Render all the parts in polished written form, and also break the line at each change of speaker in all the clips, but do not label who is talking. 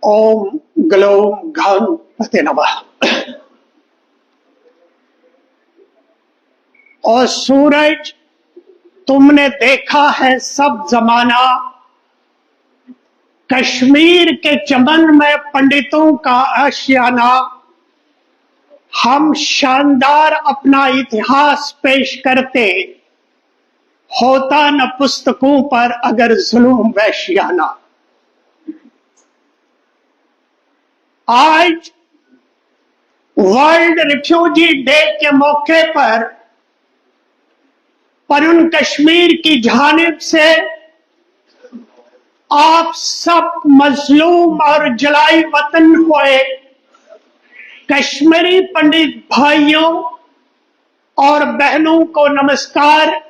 ओम ग्लोम गणपते नमः। और सूरज तुमने देखा है सब जमाना, कश्मीर के चमन में पंडितों का आशियाना। हम शानदार अपना इतिहास पेश करते, होता न पुस्तकों पर अगर जुल्म वैश्याना। आज वर्ल्ड रिफ्यूजी डे के मौके पर पनुन कश्मीर की जानिब से आप सब मजलूम और जलाई वतन हुए कश्मीरी पंडित भाइयों और बहनों को नमस्कार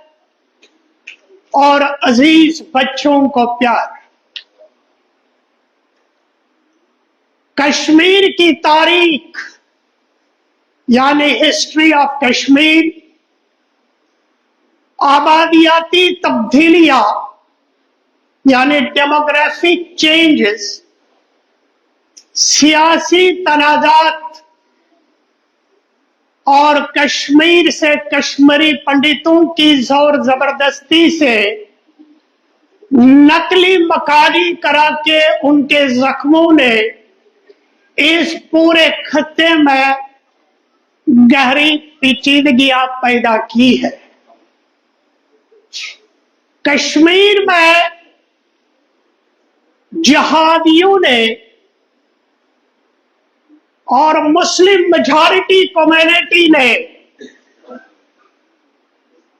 और अजीज बच्चों को प्यार। कश्मीर की तारीख यानी हिस्ट्री ऑफ कश्मीर, आबादियाती तब्दीलियां यानी डेमोग्राफिक चेंजेस, सियासी तनाजात और कश्मीर से कश्मीरी पंडितों की जोर जबरदस्ती से नकली मकानी करा के उनके जख्मों ने इस पूरे खत्ते में गहरी पेचीदगियां पैदा की है। कश्मीर में जिहादियों ने और मुस्लिम मेजॉरिटी कम्युनिटी ने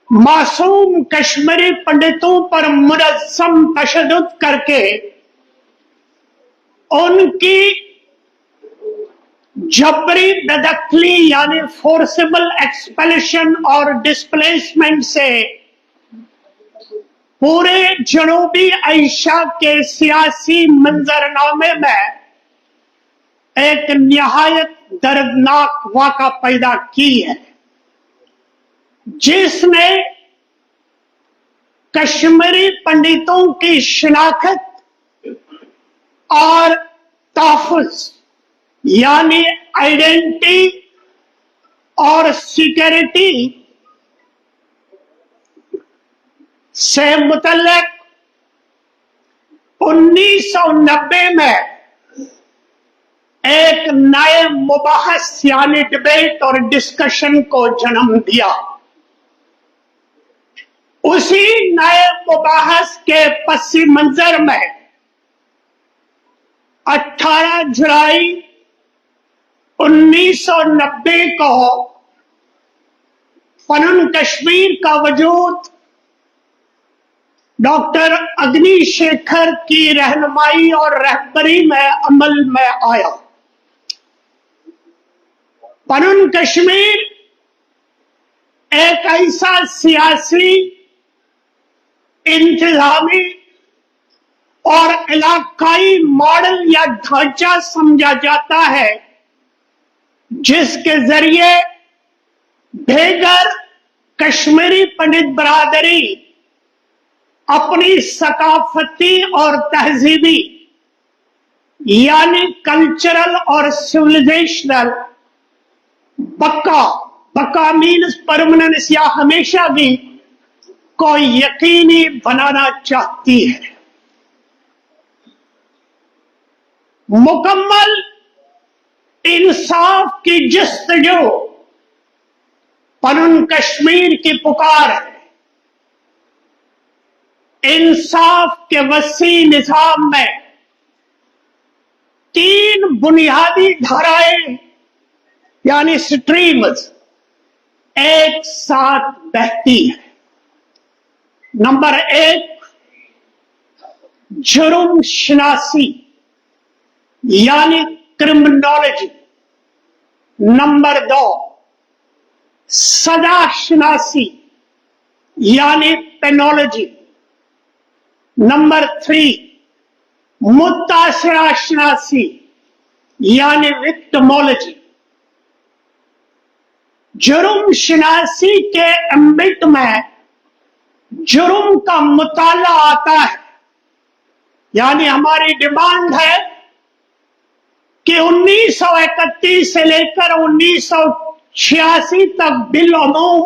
मासूम कश्मीरी पंडितों पर मुनज़्ज़म तशद्दुद करके उनकी जबरी बेदखली यानी फोर्सेबल एक्सपेल्शन और डिस्प्लेसमेंट से पूरे जनूबी एशिया के सियासी मंजरनामे में एक निहायत दर्दनाक वाक़ा पैदा की है, जिसने कश्मीरी पंडितों की शिनाख्त और तहफ़्फ़ुज़ यानी आइडेंटिटी और सिक्योरिटी से मुतल्लिक 1990 में एक नए मुबाहस यानी डिबेट और डिस्कशन को जन्म दिया। उसी नए मुबाहस के पसी मंजर में 18 जुलाई 1990 को पनुन कश्मीर का वजूद डॉक्टर अग्नि शेखर की रहनुमाई और रहबरी में अमल में आया। पनुन कश्मीर एक ऐसा सियासी, इंतजामी और इलाकाई मॉडल या ढांचा समझा जाता है, जिसके जरिए बेघर कश्मीरी पंडित बरादरी अपनी सकाफती और तहजीबी यानी कल्चरल और सिविलाइजेशनल बका मीन्स परमानेंस या हमेशा भी को यकीनी बनाना चाहती है। मुकम्मल इंसाफ की जस्तजू पनुन कश्मीर की पुकार है। इंसाफ के वसी निजाम में 3 बुनियादी धाराएं यानी स्ट्रीम्स एक साथ बहती है। नंबर 1 जुर्म शनासी यानी क्रिमिनोलॉजी। नंबर 2 सजा शनासी यानी पेनोलॉजी। नंबर 3 मुतासिरा शनासी यानी विक्टिमोलॉजी। जुर्म शनासी के एम्बिट में जुर्म का मुताला आता है, यानी हमारी डिमांड है कि 1931 से लेकर 1986 तक बिल अमूम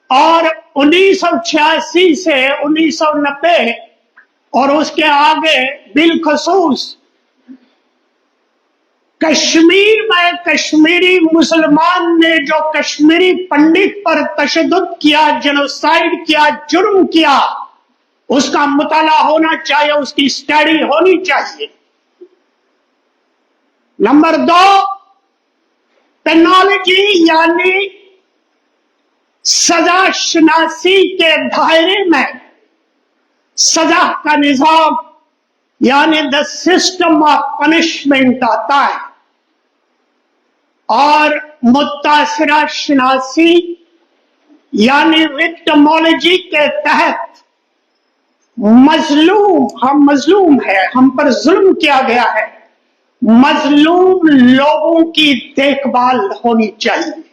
और 1986 से 1990 और उसके आगे बिल खसूस कश्मीर में कश्मीरी मुसलमान ने जो कश्मीरी पंडित पर तशद्दुद किया, जेनोसाइड किया, जुर्म किया, उसका मुताला होना चाहिए, उसकी स्टडी होनी चाहिए। नंबर 2, पेनोलॉजी यानी सजा शनासी के दायरे में सजा का निजाम यानी द सिस्टम ऑफ पनिशमेंट आता है, और मुतासिरा शनासी यानी विक्टिमोलॉजी के तहत मजलूम, हम मजलूम है, हम पर जुल्म किया गया है, मजलूम लोगों की देखभाल होनी चाहिए।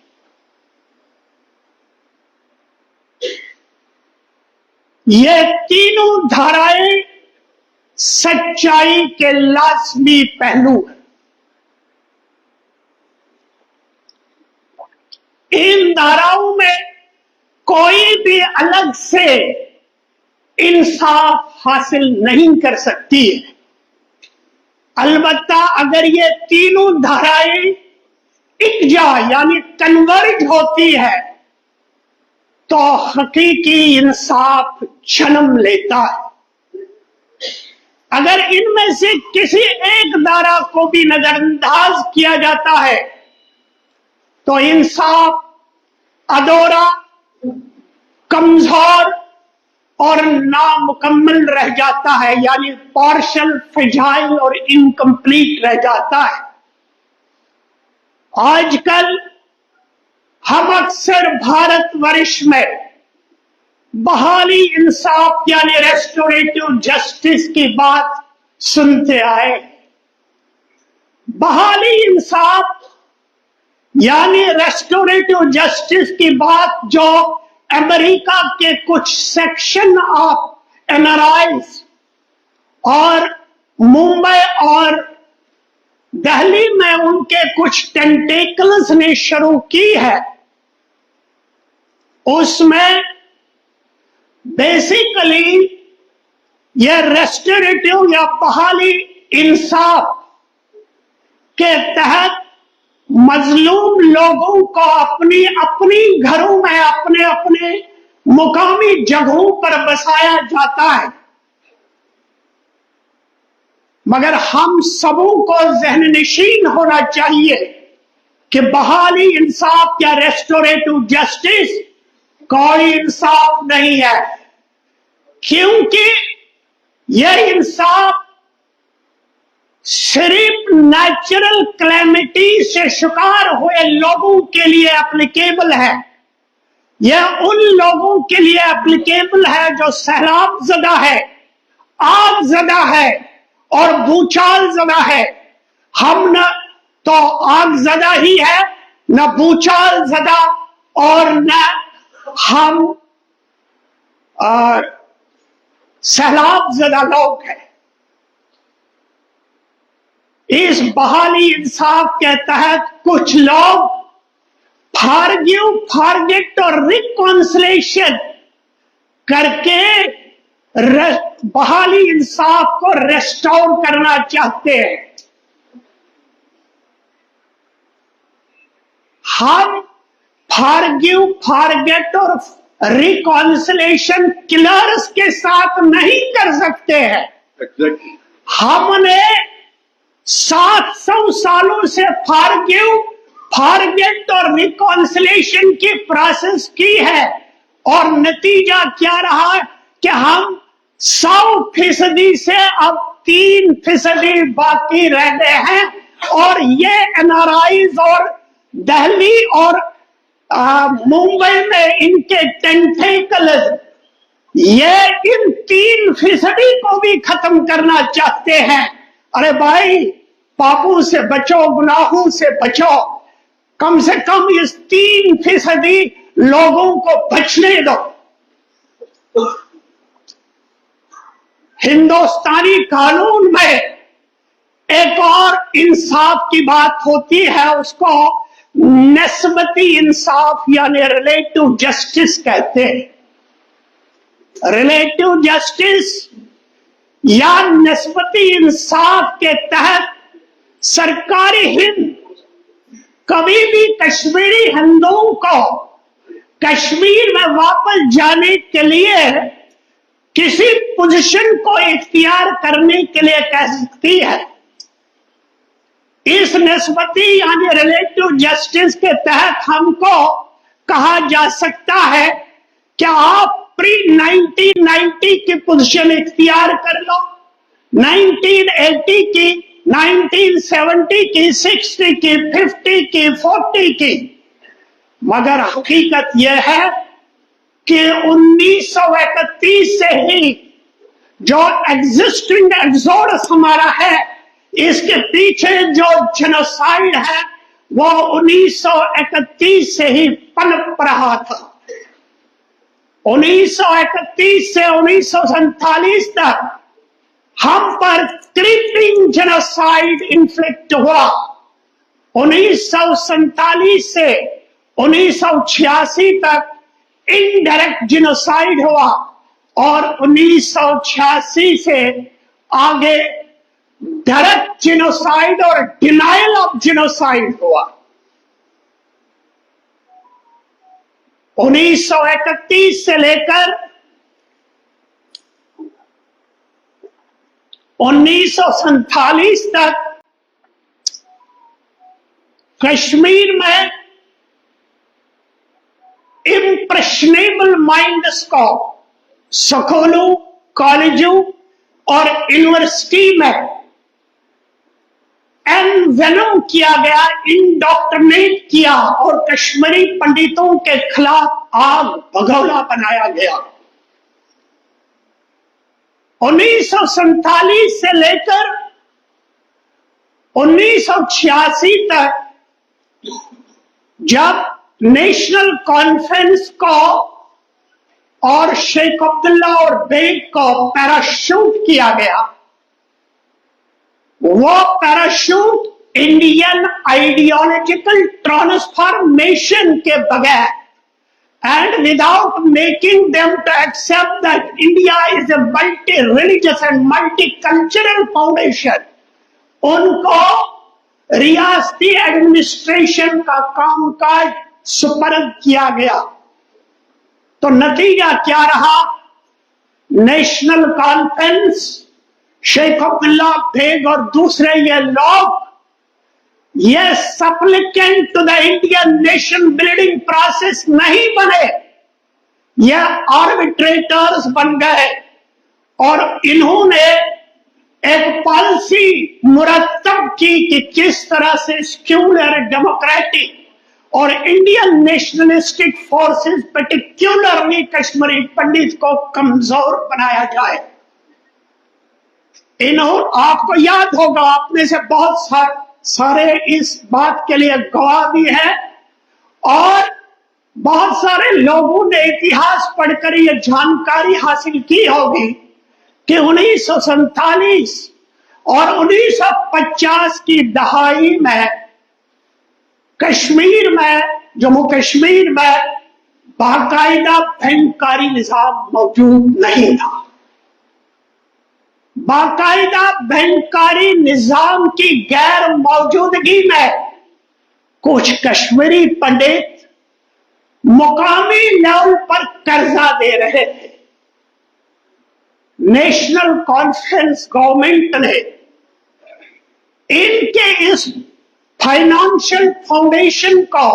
ये तीनों धाराएं सच्चाई के लाजमी पहलू हैं। इन धाराओं में कोई भी अलग से इंसाफ हासिल नहीं कर सकती है। अलबत्ता अगर ये तीनों धाराएं इकजा यानी कन्वर्ज होती है तो हकीकी इंसाफ जन्म लेता है। अगर इनमें से किसी एक धारा को भी नजरअंदाज किया जाता है तो इंसाफ अधूरा, कमजोर और नामुकम्मल रह जाता है, यानी पार्शल, फ्रेजाइल और इनकम्प्लीट रह जाता है। आजकल हम अक्सर भारतवर्ष में बहाली इंसाफ यानी रेस्टोरेटिव जस्टिस की बात सुनते आए। बहाली इंसाफ यानी रेस्टोरेटिव जस्टिस की बात जो अमेरिका के कुछ सेक्शन ऑफ एनआरआईज और मुंबई और दिल्ली में उनके कुछ टेंटेकल्स ने शुरू की है, उसमें बेसिकली यह रेस्टोरेटिव या बहाली इंसाफ के तहत मजलूम लोगों को अपनी अपनी घरों में अपने अपने मुकामी जगहों पर बसाया जाता है। मगर हम सबों को ज़हन-नशीन होना चाहिए कि बहाली इंसाफ या रेस्टोरेटिव जस्टिस कोई इंसाफ नहीं है, क्योंकि यह इंसाफ सिर्फ नेचुरल कैलेमिटी से शिकार हुए लोगों के लिए एप्लीकेबल है। यह उन लोगों के लिए एप्लीकेबल है जो सैलाब ज़दा है, आग ज़दा है और भूचाल ज़दा है। हम न तो आग ज़दा ही है, न भूचाल ज़दा, और न हम सैलाब ज़दा लोग हैं। इस बहाली इंसाफ के तहत कुछ लोग फॉरगिव, फॉरगेट और रिकॉन्सिलेशन करके बहाली इंसाफ को रेस्टोर करना चाहते हैं। हम फॉरगिव, फॉरगेट और रिकॉन्सिलेशन किलर्स के साथ नहीं कर सकते हैं। हमने 700 सालों से फॉरगिव, फॉरगेट और रिकॉन्सिलेशन की प्रोसेस की है, और नतीजा क्या रहा कि हम 100% से अब 3% बाकी रह गए हैं। और ये एनआरआईज और दिल्ली और मुंबई में इनके टेंटेकल्स ये इन 3% को भी खत्म करना चाहते हैं। अरे भाई, पापों से बचो, गुनाहों से बचो, कम से कम इस 3% लोगों को बचने दो। हिंदुस्तानी कानून में एक और इंसाफ की बात होती है, उसको निस्बती इंसाफ यानी रिलेटिव जस्टिस कहते हैं। रिलेटिव जस्टिस या निस्बती इंसाफ के तहत सरकारी हिंद कभी भी कश्मीरी हिंदुओं को कश्मीर में वापस जाने के लिए किसी पोजीशन को इख्तियार करने के लिए कह सकती है। इस निस्बती यानी रिलेटिव जस्टिस के तहत हमको कहा जा सकता है कि आप प्री 1990 की पोजीशन इख्तियार कर लो, 1980 की, 1970 की, 60 की, 50 की, 40 की, मगर हकीकत यह है कि 1931 से ही जो एग्जिस्टिंग एक्सोडस हमारा है, इसके पीछे जो जेनोसाइड है वो 1931 से ही पनप रहा था। 1931 से 1947 तक हम पर क्रीपिंग जेनोसाइड इन्फ्लिक्ट हुआ। 1947 से 1986 तक इनडायरेक्ट जेनोसाइड हुआ और 1986 से आगे डायरेक्ट जेनोसाइड और डिनायल ऑफ जेनोसाइड हुआ। 1931 से लेकर 1947 तक कश्मीर में इम्प्रेशनेबल माइंड्स को स्कूलों, कॉलेजों और यूनिवर्सिटी में एनवेनम किया गया, इंडोक्ट्रिनेट किया और कश्मीरी पंडितों के खिलाफ आग भगोड़ा बनाया गया। 1947 से लेकर 1986 तक जब नेशनल कॉन्फ्रेंस को और शेख अब्दुल्ला और बेग को पैराशूट किया गया, वो पैराशूट इंडियन आइडियोलॉजिकल ट्रांसफॉर्मेशन के बगैर and without making them to accept that India is a multi-religious and multicultural foundation, उनको रियासती एडमिनिस्ट्रेशन का कामकाज सुपर्द किया गया। तो नतीजा क्या रहा? नेशनल कॉन्फ्रेंस, शेख अब्दुल्ला बेग और दूसरे ये लोग ये supplicant to the Indian nation building process नहीं बने, ये आर्बिट्रेटर्स बन गए और इन्होंने एक पॉलिसी मुरतब की कि किस तरह से सेक्युलर, डेमोक्रेटिक और Indian nationalistic forces, particularly Kashmiri pandit को कमजोर बनाया जाए। आपको याद होगा, आप में से बहुत सारे इस बात के लिए गवाह भी है और बहुत सारे लोगों ने इतिहास पढ़कर यह जानकारी हासिल की होगी कि 1947 और 1950 की दहाई में कश्मीर में, जम्मू कश्मीर में बाकायदा बैंककारी निजाम मौजूद नहीं था। बाकायदा बैंककारी निजाम की गैर मौजूदगी में कुछ कश्मीरी पंडित मुकामी लेवल पर कर्जा दे रहे थे। नेशनल कॉन्फ्रेंस गवर्नमेंट ने इनके इस फाइनेंशियल फाउंडेशन को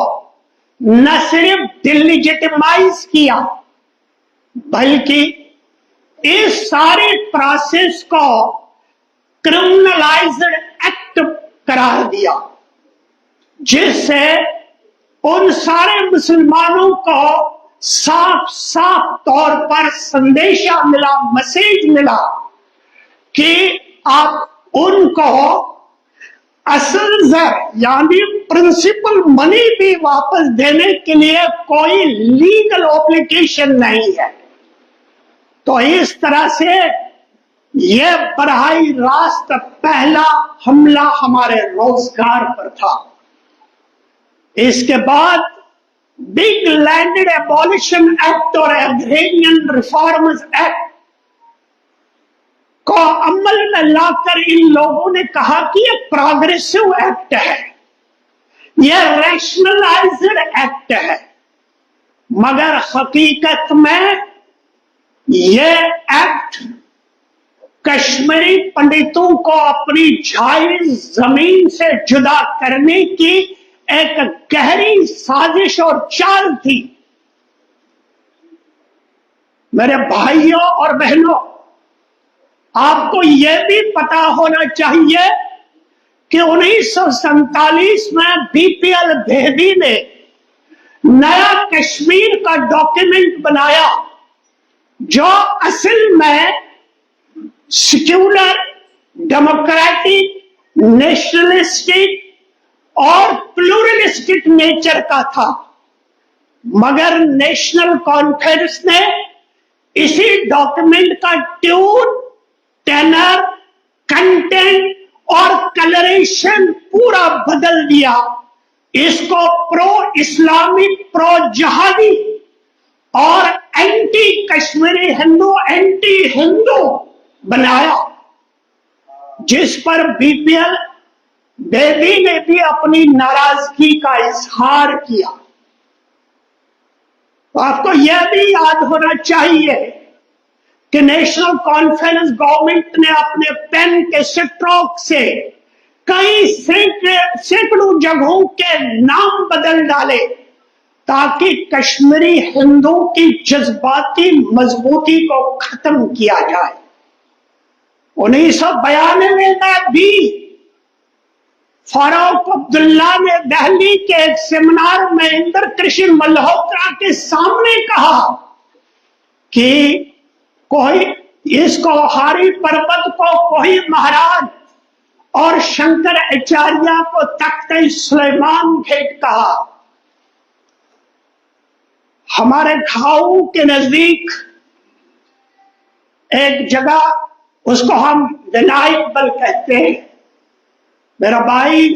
न सिर्फ डिलीजिटिमाइज किया बल्कि इस सारे प्रोसेस को क्रिमिनलाइज्ड एक्ट करार दिया, जिससे उन सारे मुसलमानों को साफ साफ तौर पर संदेशा मिला, मैसेज मिला कि आप उनको असल जर यानी प्रिंसिपल मनी भी वापस देने के लिए कोई लीगल ऑब्लिगेशन नहीं है। तो इस तरह से یہ براہ راست پہلا حملہ ہمارے روزگار پر تھا۔ اس کے بعد بگ لینڈ ایبولیشن ایکٹ اور ایگریرین ریفارمز ایکٹ کو عمل میں لا کر ان لوگوں نے کہا کہ یہ پروگریسو ایکٹ ہے، یہ ریشنلائزڈ ایکٹ ہے، مگر حقیقت میں یہ ایکٹ کشمیری پنڈتوں کو اپنی جائز زمین سے جدا کرنے کی ایک گہری سازش اور چال تھی۔ میرے بھائیوں اور بہنوں، آپ کو یہ بھی پتا ہونا چاہیے کہ 1947 میں بی پی ایل بھیدی نے نیا کشمیر کا ڈاکیومنٹ بنایا جو اصل میں سیکولر، ڈیموکریٹک، نیشنلسٹک اور پلورلسٹک نیچر کا تھا، مگر نیشنل کانفرنس نے اسی ڈاکیومنٹ کا ٹیون، ٹینر، کنٹینٹ اور کلریشن پورا بدل دیا، اس کو پرو اسلامک، پرو جہادی اور اینٹی کشمیری ہندو، اینٹی ہندو بنایا، جس پر بی پی ایل بیدی نے بھی اپنی ناراضگی کا اظہار کیا۔ آپ کو یہ بھی یاد ہونا چاہیے کہ نیشنل کانفرنس گورنمنٹ نے اپنے پین کے سٹروک سے کئی سینکڑوں جگہوں کے نام بدل ڈالے تاکہ کشمیری ہندو کی جذباتی مضبوطی کو ختم کیا جائے۔ 1992 میں بھی فاروق عبداللہ نے دہلی کے ایک سیمینار میں اندر کرشن ملہوترا کے سامنے کہا کہ کوئی اس کو ہاری پربت کو کوئی مہاراج اور شنکر اچاریہ کو تخت سلیمان بھیٹ کہا۔ ہمارے گھاؤں کے نزدیک ایک جگہ، اس کو ہم ونائک بل کہتے ہیں، میرا بھائی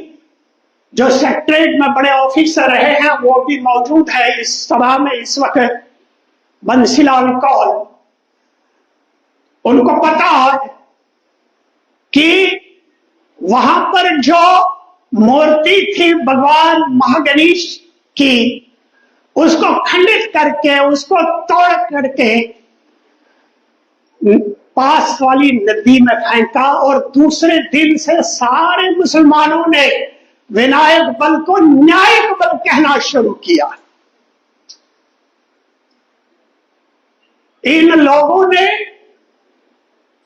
جو سیکٹریٹ میں بڑے آفیسر رہے ہیں وہ بھی موجود ہے اس سبھا میں اس وقت، بنسی لال کول، ان کو پتا ہے کہ وہاں پر جو مورتی تھی بھگوان مہاگنیش کی، اس کو کھنڈت کر کے، اس کو توڑ کر کے پاس والی ندی میں پھینکا، اور دوسرے دن سے سارے مسلمانوں نے ونائک بل کو نیائک بل کہنا شروع کیا۔ ان لوگوں نے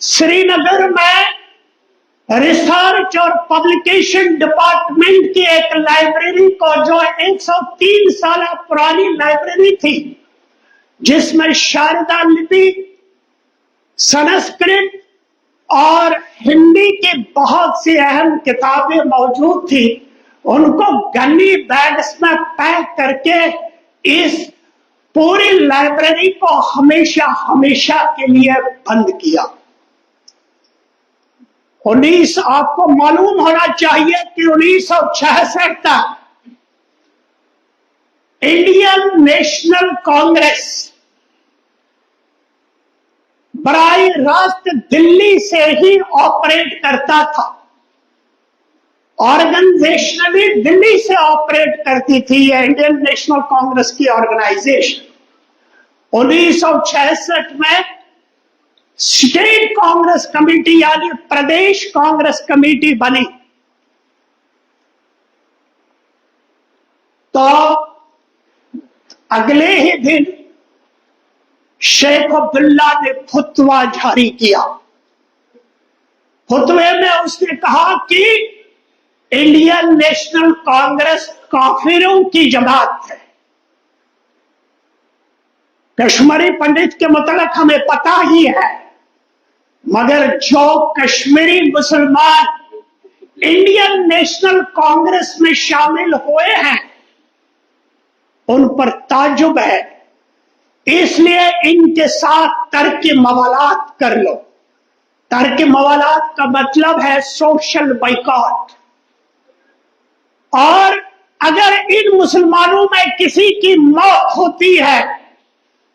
سری نگر میں ریسرچ اور پبلیکیشن ڈپارٹمنٹ کی ایک لائبریری کو، جو 103 سالہ پرانی لائبریری تھی، جس میں شاردا لپی، سنسکرت اور ہندی کی بہت سی اہم کتابیں موجود تھی، ان کو گنی بیگز میں پیک کر کے اس پوری لائبریری کو ہمیشہ ہمیشہ کے لیے بند کیا۔ آپ کو معلوم ہونا چاہیے کہ 1966 تک انڈین نیشنل کانگریس براہ راست دلی سے ہی آپریٹ کرتا تھا، آرگنائزیشنلی دلی سے آپریٹ کرتی تھی یہ انڈین نیشنل کانگریس کی آرگنائزیشن۔ 1966 میں اسٹیٹ کانگریس کمیٹی یعنی پردیش کانگریس کمیٹی بنی، تو اگلے ہی دن شیخ عبداللہ نے فتویٰ جاری کیا۔ فتوے میں اس نے کہا کہ انڈین نیشنل کانگریس کافروں کی جماعت ہے۔ کشمیری پنڈت کے متعلق ہمیں پتا ہی ہے، مگر جو کشمیری مسلمان انڈین نیشنل کانگریس میں شامل ہوئے ہیں ان پر تعجب ہے، اس لیے ان کے ساتھ ترک موالات کر لو तर्क मवालात का मतलब है सोशल बाइकॉट। और अगर इन मुसलमानों में किसी की मौत होती है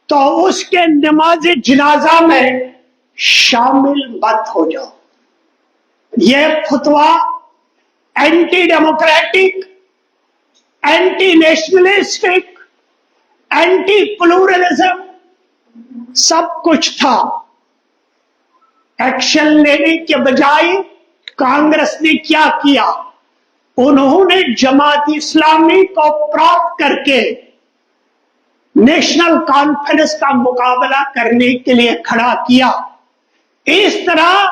तो उसके नमाज जनाजा में शामिल मत हो जाओ। यह फतवा anti democratic, anti nationalistic, anti pluralism सब कुछ था। एक्शन लेने के बजाय कांग्रेस ने क्या किया, उन्होंने जमात इस्लामी को प्राप्त करके नेशनल कॉन्फ्रेंस का मुकाबला करने के लिए खड़ा किया। इस तरह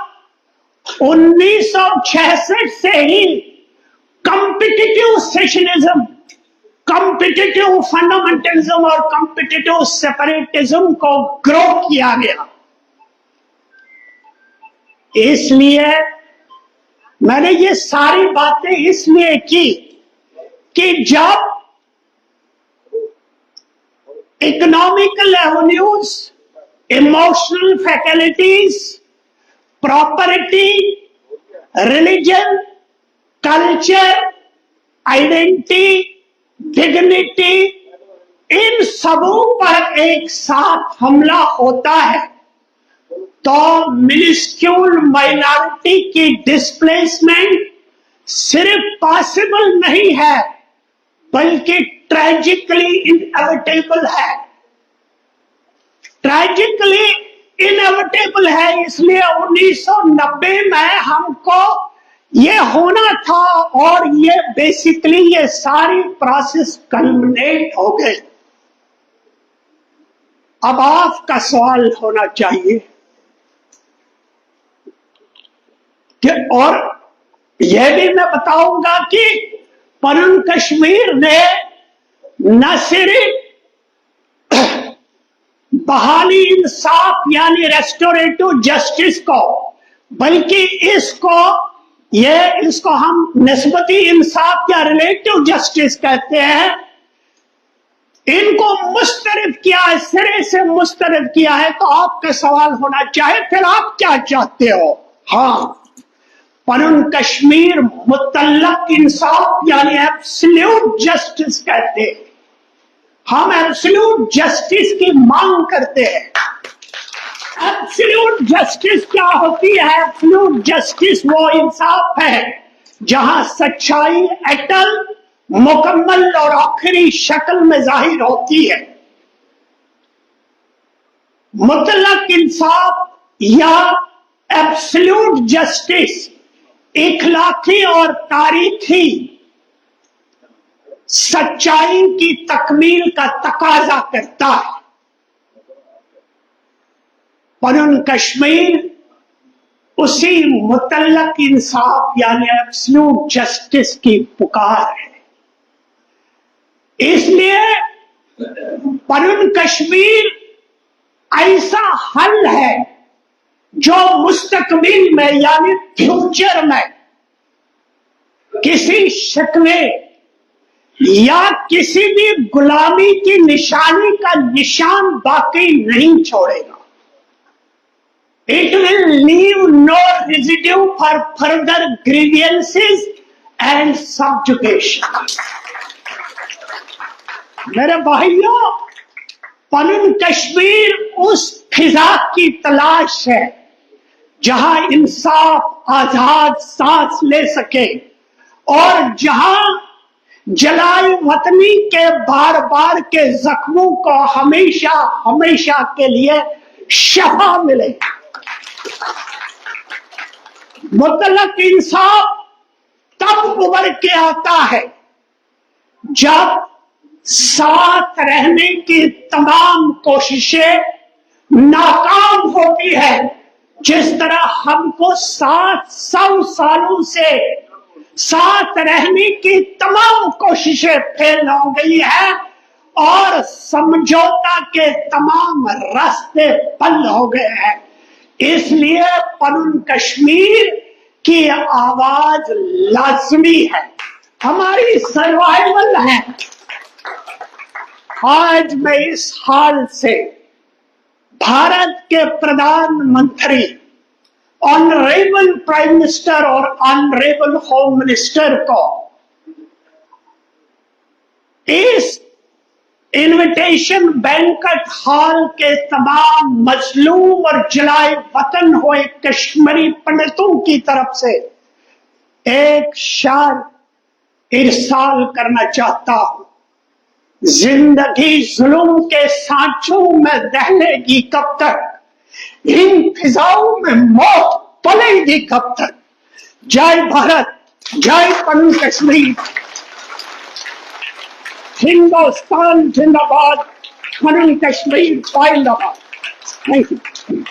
1966 से ही कॉम्पिटिटिव सेशनिज्म, कॉम्पिटिटिव फंडामेंटलिज्म और कॉम्पिटिटिव सेपरेटिज्म को ग्रो किया गया। इसलिए मैंने ये सारी बातें इसलिए की कि जब economical avenues, emotional faculties, property, religion, culture, identity, dignity, इन सबों पर एक साथ हमला होता है तो मिनिस्क्यूल माइनॉरिटी की डिस्प्लेसमेंट सिर्फ पॉसिबल नहीं है बल्कि ट्रेजिकली इनएविटेबल है। ट्रेजिकली इनएविटेबल है इसलिए 1990 में हमको ये होना था और ये बेसिकली ये सारी प्रोसेस कल्मिनेट हो गई। अब आपका सवाल होना चाहिए कि, और यह भी मैं बताऊंगा कि पनन कश्मीर ने न सिर्फ बहाली इंसाफ यानी रेस्टोरेटिव जस्टिस को, बल्कि इसको हम निस्बती इंसाफ या रिलेटिव जस्टिस कहते हैं, इनको मुस्तरद किया है, सिरे से मुस्तरद किया है। तो आपका सवाल होना चाहिए फिर आप क्या चाहते हो? हाँ, पनन कश्मीर मुतल्लक इंसाफ यानी एब्सोल्यूट जस्टिस कहते हैं। हम एब्सोल्यूट जस्टिस की मांग करते हैं। एब्सोल्यूट जस्टिस क्या होती है? एब्सोल्यूट जस्टिस वो इंसाफ है जहां सच्चाई अटल, मुकम्मल और आखिरी शक्ल में जाहिर होती है। मुतल्लक इंसाफ या एब्सोल्यूट जस्टिस इखलाकी और तारीखी सच्चाई की तकमील का तकाजा करता है। पनन कश्मीर उसी मुतल्लक इंसाफ यानी एब्सोल्यूट जस्टिस की पुकार है। इसलिए पनन कश्मीर ऐसा हल है जो मुस्तकबिल में यानी फ्यूचर में किसी शक्ल या किसी भी गुलामी की निशानी का निशान बाकी नहीं छोड़ेगा। It will leave no residue for further grievances and subjugation. मेरे भाइयों, पनन कश्मीर उस फिजा की तलाश है जहां इंसाफ आजाद सांस ले सके और जहां जलाल वतनी के बार बार के जख्मों को हमेशा हमेशा के लिए शफा मिले। मुतल्लक इंसाफ तब उभर के आता है जब साथ रहने की तमाम कोशिशें नाकाम होती है। जिस तरह हमको 700 सालों से साथ रहने की तमाम कोशिशें फेल हो गई है और समझौता के तमाम रास्ते बंद हो गए हैं। इसलिए पनन कश्मीर की आवाज लाजमी है, हमारी सर्वाइवल है। आज मैं इस हाल से भारत के प्रधानमंत्री ऑनरेबल प्राइम मिनिस्टर और ऑनरेबल होम मिनिस्टर को इस इनविटेशन बैंकट हॉल के तमाम मजलूम और जलाए वतन हुए कश्मीरी पंडितों की तरफ से एक शार इरसाल करना चाहता हूं। जिंदगी जुल्म के सांचों में दहलेगी कब तक, इन फिजाओं में मौत पलेगी कब तक। जय भारत, जय पनु कश्मीर, हिंदुस्तान जिंदाबाद, पनु कश्मीर जिंदाबाद। Thank you.